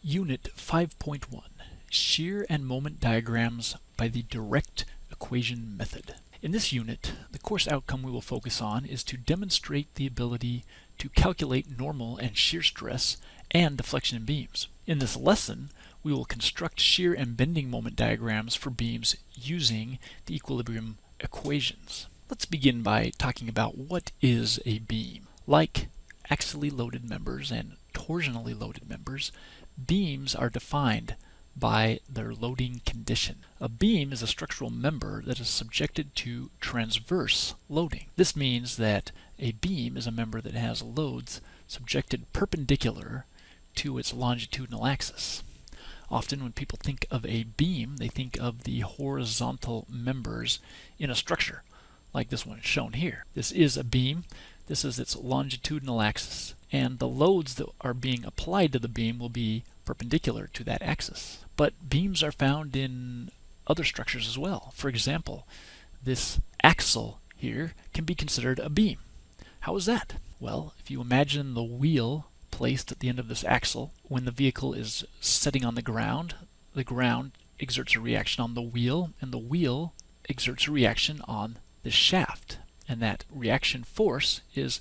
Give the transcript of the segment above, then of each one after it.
Unit 5.1, Shear and Moment Diagrams by the Direct Equation Method. In this unit, the course outcome we will focus on is to demonstrate the ability to calculate normal and shear stress and deflection in beams. In this lesson, we will construct shear and bending moment diagrams for beams using the equilibrium equations. Let's begin by talking about what is a beam. Like axially loaded members and torsionally loaded members, beams are defined by their loading condition. A beam is a structural member that is subjected to transverse loading. This means that a beam is a member that has loads subjected perpendicular to its longitudinal axis. Often when people think of a beam, they think of the horizontal members in a structure, like this one shown here. This is a beam. This is its longitudinal axis, and the loads that are being applied to the beam will be perpendicular to that axis. But beams are found in other structures as well. For example, this axle here can be considered a beam. How is that? Well, if you imagine the wheel placed at the end of this axle, when the vehicle is setting on the ground exerts a reaction on the wheel, and the wheel exerts a reaction on the shaft. And that reaction force is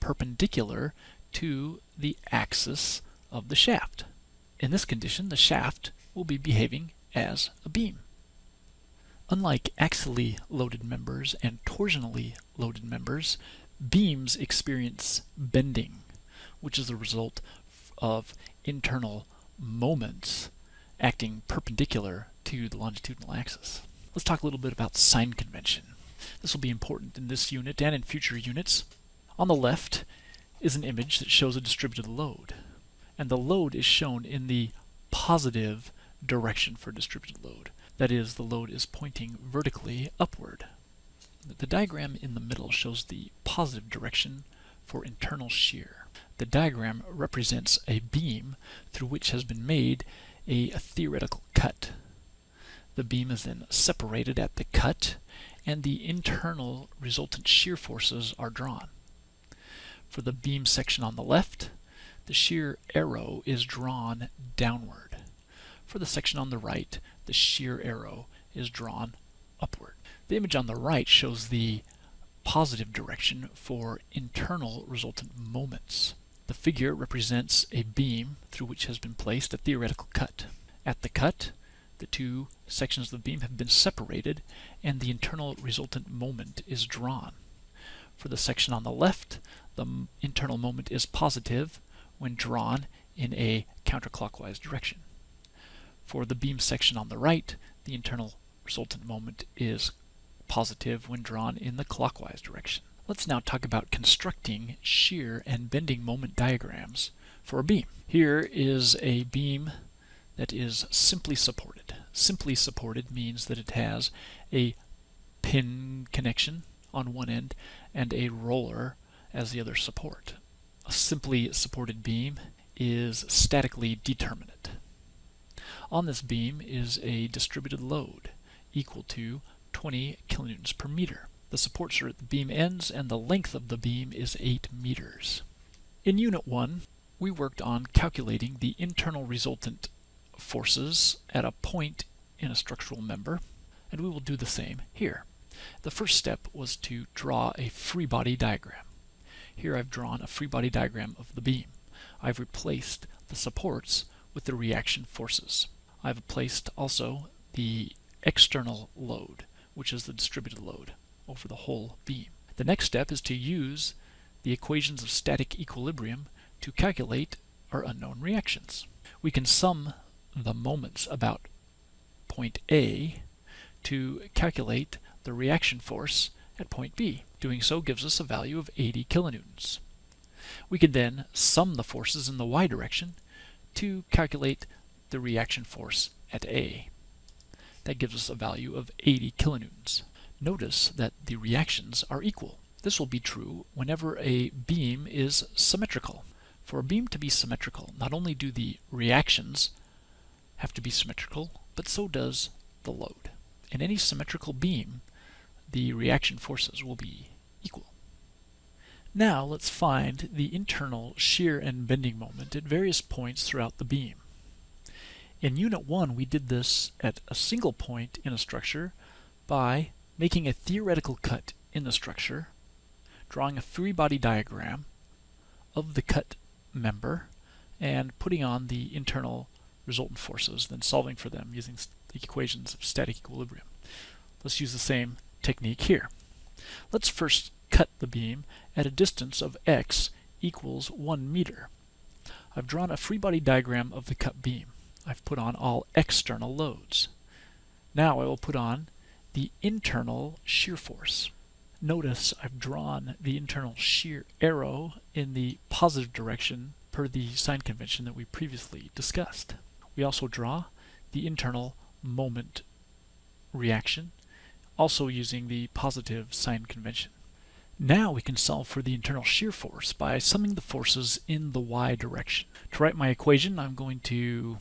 perpendicular to the axis of the shaft. In this condition, the shaft will be behaving as a beam. Unlike axially loaded members and torsionally loaded members, beams experience bending, which is the result of internal moments acting perpendicular to the longitudinal axis. Let's talk a little bit about sign convention. This will be important in this unit and in future units. On the left is an image that shows a distributed load, and the load is shown in the positive direction for distributed load. That is, the load is pointing vertically upward. The diagram in the middle shows the positive direction for internal shear. The diagram represents a beam through which has been made a theoretical cut. The beam is then separated at the cut, and the internal resultant shear forces are drawn. For the beam section on the left, the shear arrow is drawn downward. For the section on the right, the shear arrow is drawn upward. The image on the right shows the positive direction for internal resultant moments. The figure represents a beam through which has been placed a theoretical cut. At the cut, the two sections of the beam have been separated, and the internal resultant moment is drawn. For the section on the left, the internal moment is positive when drawn in a counterclockwise direction. For the beam section on the right, the internal resultant moment is positive when drawn in the clockwise direction. Let's now talk about constructing shear and bending moment diagrams for a beam. Here is a beam that is simply supported. Simply supported means that it has a pin connection on one end and a roller as the other support. A simply supported beam is statically determinate. On this beam is a distributed load equal to 20 kilonewtons per meter. The supports are at the beam ends, and the length of the beam is 8 meters. In Unit 1, we worked on calculating the internal resultant forces at a point in a structural member, and we will do the same here. The first step was to draw a Freebody diagram. Here I've drawn a Freebody diagram of the beam. I've replaced the supports with the reaction forces. I've placed also the external load, which is the distributed load, over the whole beam. The next step is to use the equations of static equilibrium to calculate our unknown reactions. We can sum the moments about point A to calculate the reaction force at point B. Doing so gives us a value of 80 kilonewtons. We can then sum the forces in the y direction to calculate the reaction force at A. That gives us a value of 80 kilonewtons. Notice that the reactions are equal. This will be true whenever a beam is symmetrical. For a beam to be symmetrical, not only do the reactions have to be symmetrical, but so does the load. In any symmetrical beam, the reaction forces will be equal. Now let's find the internal shear and bending moment at various points throughout the beam. In Unit 1, we did this at a single point in a structure by making a theoretical cut in the structure, drawing a Freebody diagram of the cut member, and putting on the internal resultant forces, then solving for them using the equations of static equilibrium. Let's use the same technique here. Let's first cut the beam at a distance of x equals 1 meter. I've drawn a Freebody diagram of the cut beam. I've put on all external loads. Now I will put on the internal shear force. Notice I've drawn the internal shear arrow in the positive direction per the sign convention that we previously discussed. We also draw the internal moment reaction, also using the positive sign convention. Now we can solve for the internal shear force by summing the forces in the y direction. To write my equation, I'm going to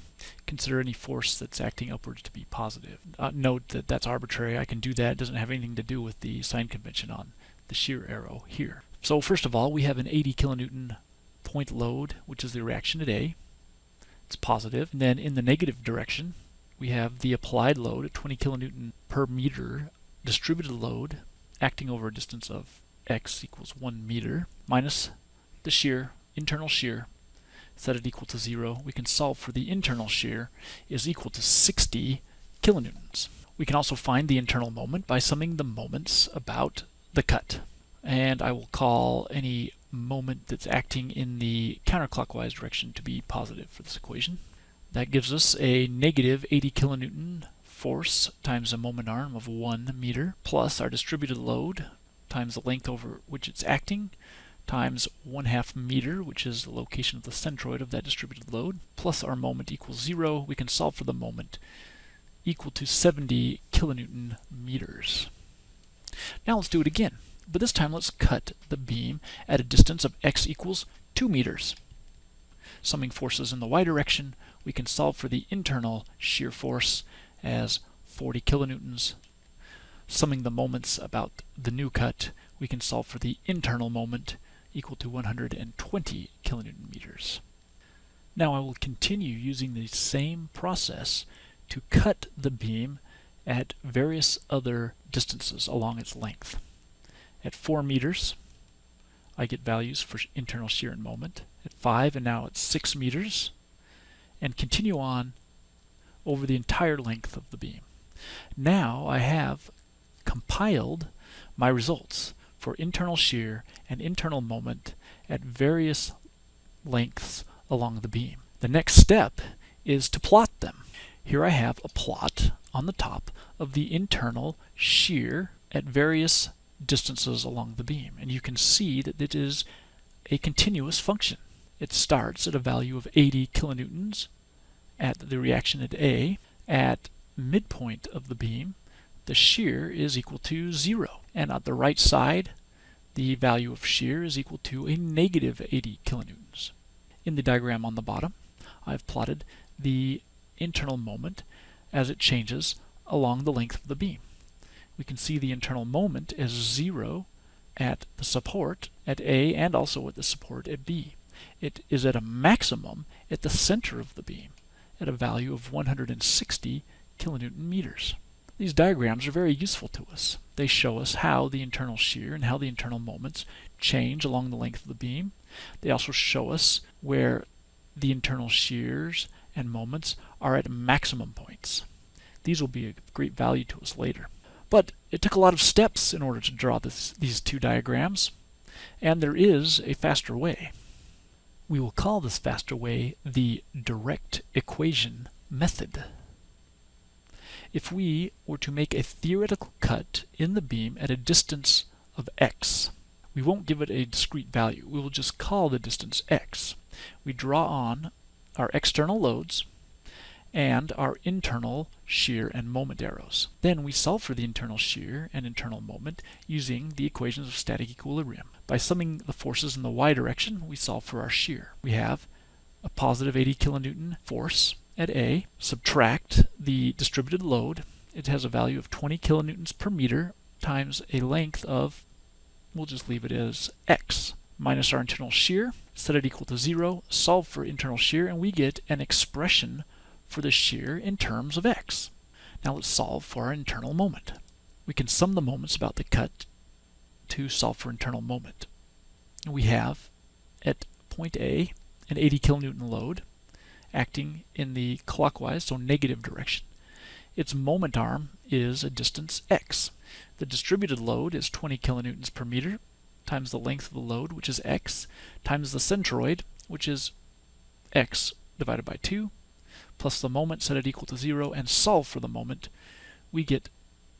consider any force that's acting upwards to be positive. Note that that's arbitrary. I can do that. It doesn't have anything to do with the sign convention on the shear arrow here. So first of all, we have an 80 kilonewton point load, which is the reaction at A. It's positive. And then in the negative direction, we have the applied load at 20 kilonewton per meter, distributed load acting over a distance of x equals 1 meter, minus the shear, internal shear, set it equal to 0. We can solve for the internal shear is equal to 60 kilonewtons. We can also find the internal moment by summing the moments about the cut. And I will call any moment that's acting in the counterclockwise direction to be positive for this equation. That gives us a negative 80 kilonewton force times a moment arm of 1 meter, plus our distributed load times the length over which it's acting, times 1/2 meter, which is the location of the centroid of that distributed load, plus our moment equals 0. We can solve for the moment equal to 70 kilonewton meters. Now let's do it again, but this time let's cut the beam at a distance of x equals 2 meters. Summing forces in the y direction, we can solve for the internal shear force as 40 kilonewtons. Summing the moments about the new cut, we can solve for the internal moment equal to 120 kilonewton meters. Now I will continue using the same process to cut the beam at various other distances along its length. At 4 meters, I get values for internal shear and moment. At 5 and now at 6 meters, and continue on over the entire length of the beam. Now I have compiled my results for internal shear and internal moment at various lengths along the beam. The next step is to plot them. Here I have a plot on the top of the internal shear at various distances along the beam, and you can see that it is a continuous function. It starts at a value of 80 kilonewtons at the reaction at A. At midpoint of the beam, the shear is equal to 0. And on the right side, the value of shear is equal to a negative 80 kilonewtons. In the diagram on the bottom, I've plotted the internal moment as it changes along the length of the beam. We can see the internal moment as 0 at the support at A and also at the support at B. It is at a maximum at the center of the beam at a value of 160 kilonewton meters. These diagrams are very useful to us. They show us how the internal shear and how the internal moments change along the length of the beam. They also show us where the internal shears and moments are at maximum points. These will be of great value to us later. But it took a lot of steps in order to draw these two diagrams, and there is a faster way. We will call this faster way the direct equation method. If we were to make a theoretical cut in the beam at a distance of x, we won't give it a discrete value. We will just call the distance x. We draw on our external loads and our internal shear and moment arrows. Then we solve for the internal shear and internal moment using the equations of static equilibrium. By summing the forces in the y direction, we solve for our shear. We have a positive 80 kilonewton force at A, subtract the distributed load. It has a value of 20 kilonewtons per meter times a length of, we'll just leave it as x, minus our internal shear, set it equal to 0, solve for internal shear, and we get an expression for the shear in terms of x. Now let's solve for our internal moment. We can sum the moments about the cut to solve for internal moment. We have at point A an 80 kilonewton load acting in the clockwise, so negative direction. Its moment arm is a distance x. The distributed load is 20 kilonewtons per meter times the length of the load, which is x, times the centroid, which is x divided by 2, plus the moment, set it equal to 0, and solve for the moment. We get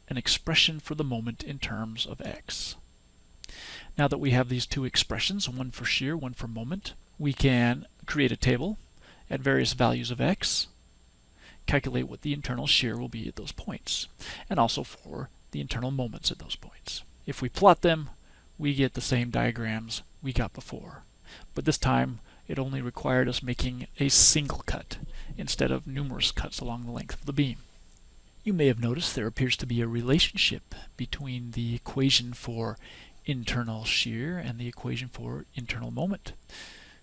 an expression for the moment in terms of x. Now that we have these two expressions, one for shear, one for moment, we can create a table at various values of x, calculate what the internal shear will be at those points, and also for the internal moments at those points. If we plot them, we get the same diagrams we got before, but this time it only required us making a single cut instead of numerous cuts along the length of the beam. You may have noticed there appears to be a relationship between the equation for internal shear and the equation for internal moment.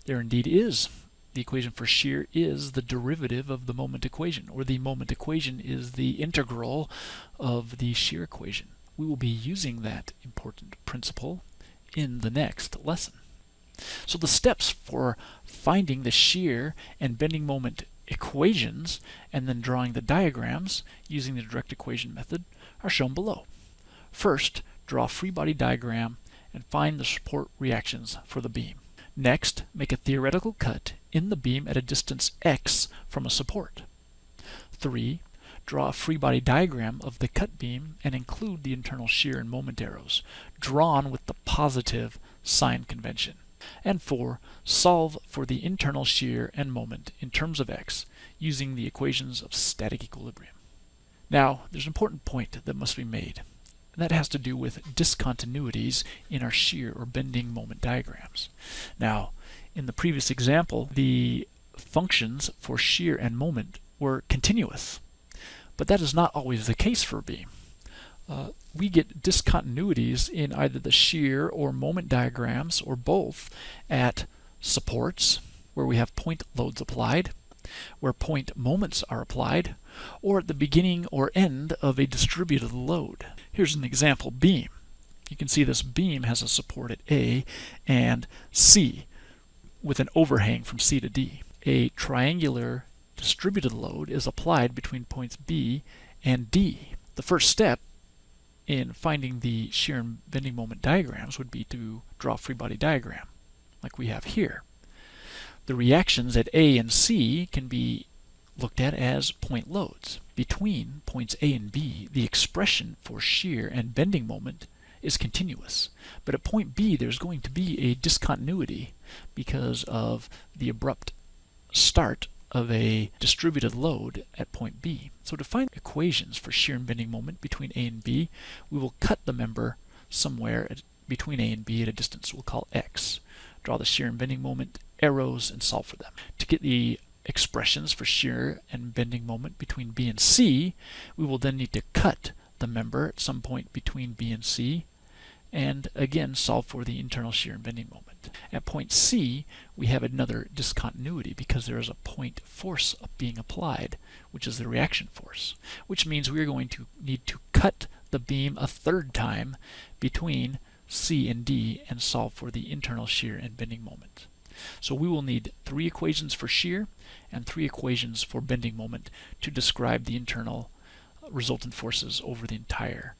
There indeed is. The equation for shear is the derivative of the moment equation, or the moment equation is the integral of the shear equation. We will be using that important principle in the next lesson. So the steps for finding the shear and bending moment equations and then drawing the diagrams using the direct equation method are shown below. First, draw a free-body diagram and find the support reactions for the beam. Next, make a theoretical cut in the beam at a distance x from a support. 3. Draw a free-body diagram of the cut beam and include the internal shear and moment arrows, drawn with the positive sign convention. And 4. Solve for the internal shear and moment in terms of x using the equations of static equilibrium. Now, there's an important point that must be made, and that has to do with discontinuities in our shear or bending moment diagrams. Now, in the previous example, the functions for shear and moment were continuous, but that is not always the case for a beam. We get discontinuities in either the shear or moment diagrams, or both, at supports, where we have point loads applied, where point moments are applied, or at the beginning or end of a distributed load. Here's an example beam. You can see this beam has a support at A and C with an overhang from C to D. A triangular distributed load is applied between points B and D. The first step in finding the shear and bending moment diagrams would be to draw a free body diagram, like we have here. The reactions at A and C can be looked at as point loads. Between points A and B, the expression for shear and bending moment is continuous. But at point B, there's going to be a discontinuity because of the abrupt start of a distributed load at point B. So to find equations for shear and bending moment between A and B, we will cut the member somewhere between A and B at a distance we'll call x. Draw the shear and bending moment arrows and solve for them. To get the expressions for shear and bending moment between B and C, we will then need to cut the member at some point between B and C, and again solve for the internal shear and bending moment. At point C, we have another discontinuity because there is a point force being applied, which is the reaction force, which means we are going to need to cut the beam a third time between C and D and solve for the internal shear and bending moment. So we will need 3 equations for shear and 3 equations for bending moment to describe the internal resultant forces over the entire